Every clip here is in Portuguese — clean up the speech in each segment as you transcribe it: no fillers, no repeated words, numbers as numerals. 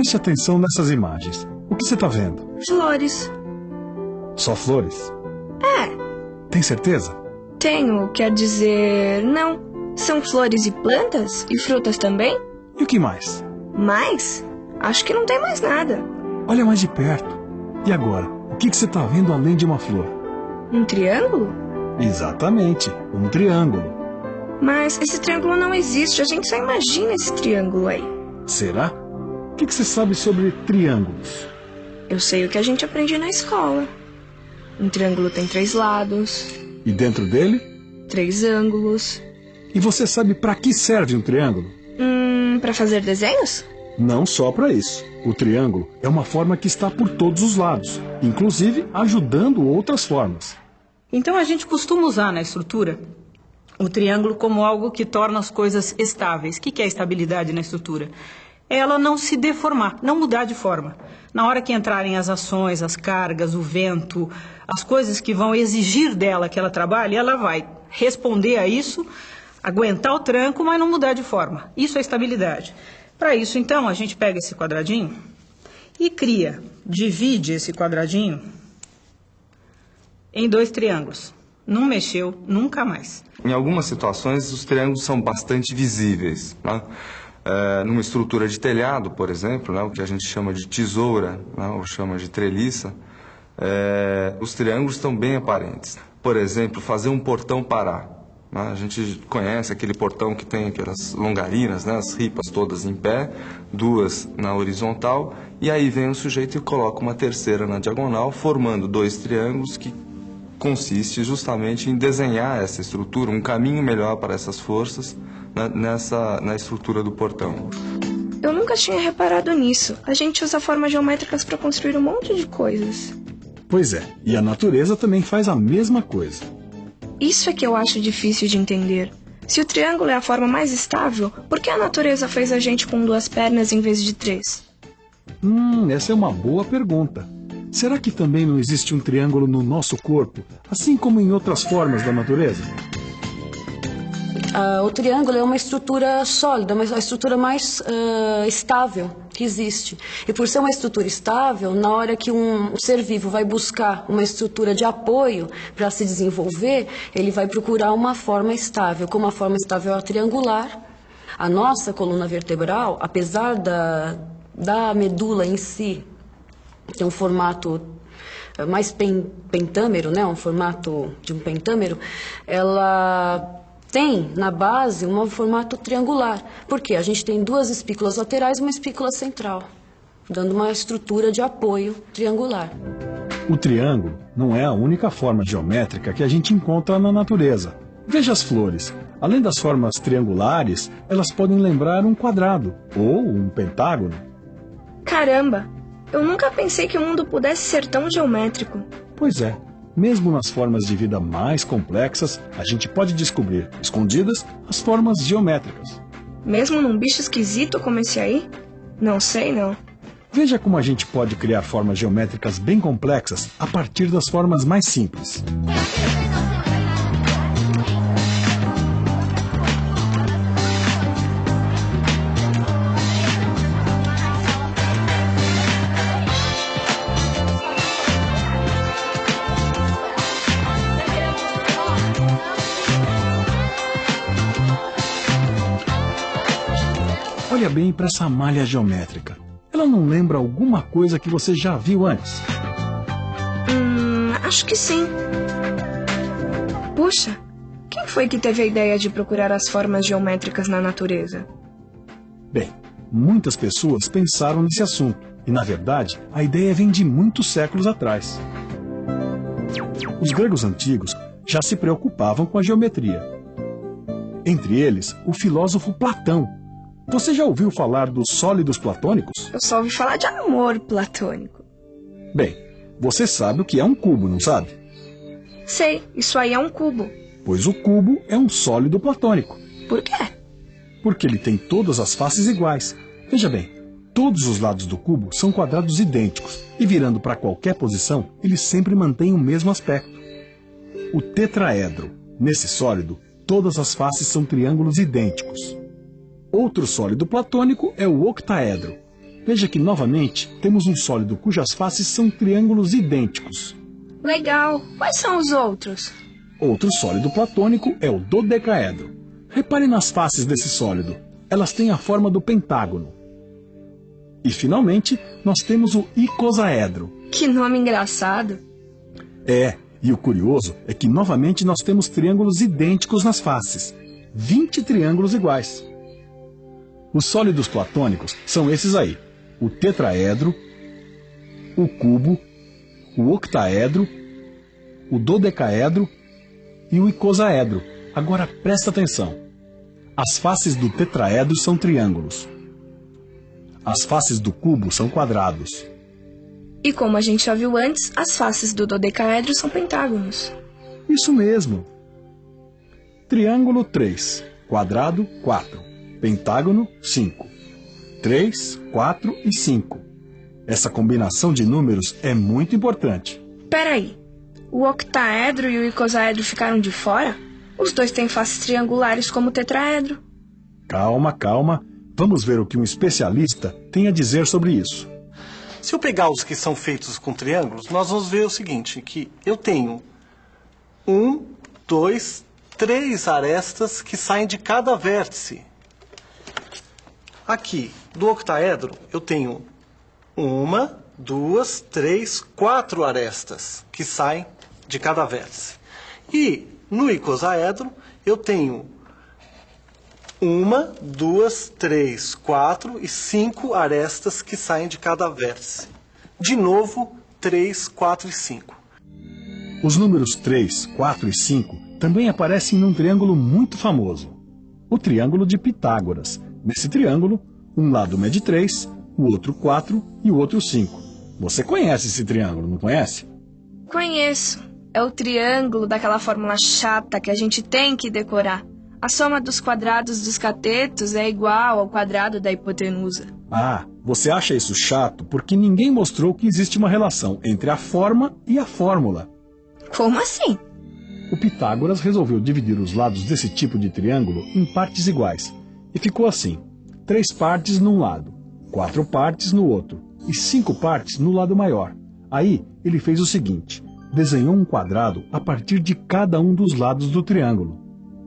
Preste atenção nessas imagens. O que você está vendo? Flores. Só flores? É. Tem certeza? Tenho, quer dizer... Não. São flores e plantas? E frutas também? E o que mais? Mais? Acho que não tem mais nada. Olha mais de perto. E agora? O que você está vendo além de uma flor? Um triângulo? Exatamente, um triângulo. Mas esse triângulo não existe, a gente só imagina esse triângulo aí. Será? O que você sabe sobre triângulos? Eu sei o que a gente aprende na escola. Um triângulo tem 3 lados. E dentro dele? 3 ângulos. E você sabe para que serve um triângulo? Para fazer desenhos? Não só para isso. O triângulo é uma forma que está por todos os lados, inclusive ajudando outras formas. Então a gente costuma usar na estrutura o triângulo como algo que torna as coisas estáveis. O que é estabilidade na estrutura? Ela não se deformar, não mudar de forma. Na hora que entrarem as ações, as cargas, o vento, as coisas que vão exigir dela que ela trabalhe, ela vai responder a isso, aguentar o tranco, mas não mudar de forma. Isso é estabilidade. Para isso, então, a gente pega esse quadradinho e divide esse quadradinho em 2 triângulos. Não mexeu nunca mais. Em algumas situações, os triângulos são bastante visíveis, né? Numa estrutura de telhado, por exemplo, né, o que a gente chama de tesoura, né, ou chama de treliça, os triângulos estão bem aparentes. Por exemplo, fazer um portão parar. Né? A gente conhece aquele portão que tem aquelas longarinas, né, as ripas todas em pé, 2 na horizontal, e aí vem o sujeito e coloca uma terceira na diagonal, formando 2 triângulos que consiste justamente em desenhar essa estrutura, um caminho melhor para essas forças na estrutura do portão. Eu nunca tinha reparado nisso. A gente usa formas geométricas para construir um monte de coisas. Pois é, e a natureza também faz a mesma coisa. Isso é que eu acho difícil de entender. Se o triângulo é a forma mais estável, por que a natureza fez a gente com 2 pernas em vez de 3? Essa é uma boa pergunta. Será que também não existe um triângulo no nosso corpo, assim como em outras formas da natureza? O triângulo é uma estrutura sólida, mas a estrutura mais estável que existe. E por ser uma estrutura estável, na hora que um ser vivo vai buscar uma estrutura de apoio para se desenvolver, ele vai procurar uma forma estável. Como a forma estável é a triangular, a nossa coluna vertebral, apesar da medula em si ter um formato mais pentâmero, né, um formato de um pentâmero, ela tem na base um formato triangular. Por quê? A gente tem 2 espículas laterais e uma espícula central, dando uma estrutura de apoio triangular. O triângulo não é a única forma geométrica que a gente encontra na natureza. Veja as flores. Além das formas triangulares, elas podem lembrar um quadrado ou um pentágono. Caramba! Eu nunca pensei que o mundo pudesse ser tão geométrico. Pois é. Mesmo nas formas de vida mais complexas, a gente pode descobrir, escondidas, as formas geométricas. Mesmo num bicho esquisito como esse aí? Não sei, não. Veja como a gente pode criar formas geométricas bem complexas a partir das formas mais simples. Olha bem para essa malha geométrica. Ela não lembra alguma coisa que você já viu antes? Acho que sim. Puxa, quem foi que teve a ideia de procurar as formas geométricas na natureza? Bem, muitas pessoas pensaram nesse assunto. E, na verdade, a ideia vem de muitos séculos atrás. Os gregos antigos já se preocupavam com a geometria. Entre eles, o filósofo Platão. Você já ouviu falar dos sólidos platônicos? Eu só ouvi falar de amor platônico. Bem, você sabe o que é um cubo, não sabe? Sei, isso aí é um cubo. Pois o cubo é um sólido platônico. Por quê? Porque ele tem todas as faces iguais. Veja bem, todos os lados do cubo são quadrados idênticos e virando para qualquer posição, ele sempre mantém o mesmo aspecto. O tetraedro. Nesse sólido, todas as faces são triângulos idênticos. Outro sólido platônico é o octaedro. Veja que, novamente, temos um sólido cujas faces são triângulos idênticos. Legal. Quais são os outros? Outro sólido platônico é o dodecaedro. Repare nas faces desse sólido. Elas têm a forma do pentágono. E, finalmente, nós temos o icosaedro. Que nome engraçado. E o curioso é que, novamente, nós temos triângulos idênticos nas faces. 20 triângulos iguais. Os sólidos platônicos são esses aí. O tetraedro, o cubo, o octaedro, o dodecaedro e o icosaedro. Agora presta atenção. As faces do tetraedro são triângulos. As faces do cubo são quadrados. E como a gente já viu antes, as faces do dodecaedro são pentágonos. Isso mesmo. Triângulo 3, quadrado 4, pentágono 5. 3, 4 e 5. Essa combinação de números é muito importante. Peraí, o octaedro e o icosaedro ficaram de fora? Os dois têm faces triangulares como o tetraedro. Calma, calma. Vamos ver o que um especialista tem a dizer sobre isso. Se eu pegar os que são feitos com triângulos, nós vamos ver o seguinte, que eu tenho 1, 2, 3 arestas que saem de cada vértice. Aqui, do octaedro, eu tenho 1, 2, 3, 4 arestas que saem de cada vértice. E no icosaedro, eu tenho 1, 2, 3, 4 e 5 arestas que saem de cada vértice. De novo, 3, 4 e 5. Os números 3, 4 e 5 também aparecem num triângulo muito famoso. O triângulo de Pitágoras. Nesse triângulo, um lado mede 3, o outro 4 e o outro 5. Você conhece esse triângulo, não conhece? Conheço. É o triângulo daquela fórmula chata que a gente tem que decorar. A soma dos quadrados dos catetos é igual ao quadrado da hipotenusa. Ah, você acha isso chato porque ninguém mostrou que existe uma relação entre a forma e a fórmula. Como assim? O Pitágoras resolveu dividir os lados desse tipo de triângulo em partes iguais. E ficou assim: 3 partes num lado, 4 partes no outro e 5 partes no lado maior. Aí ele fez o seguinte: desenhou um quadrado a partir de cada um dos lados do triângulo.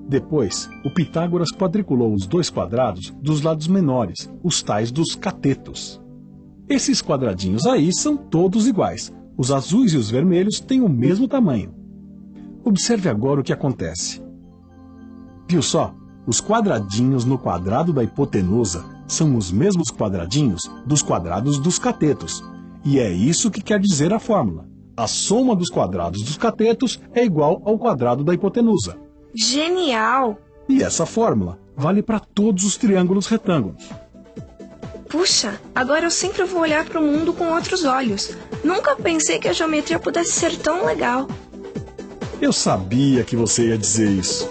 Depois, o Pitágoras quadriculou os 2 quadrados dos lados menores, os tais dos catetos. Esses quadradinhos aí são todos iguais. Os azuis e os vermelhos têm o mesmo tamanho. Observe agora o que acontece. Viu só? Os quadradinhos no quadrado da hipotenusa são os mesmos quadradinhos dos quadrados dos catetos. E é isso que quer dizer a fórmula. A soma dos quadrados dos catetos é igual ao quadrado da hipotenusa. Genial! E essa fórmula vale para todos os triângulos retângulos. Puxa, agora eu sempre vou olhar para o mundo com outros olhos. Nunca pensei que a geometria pudesse ser tão legal. Eu sabia que você ia dizer isso.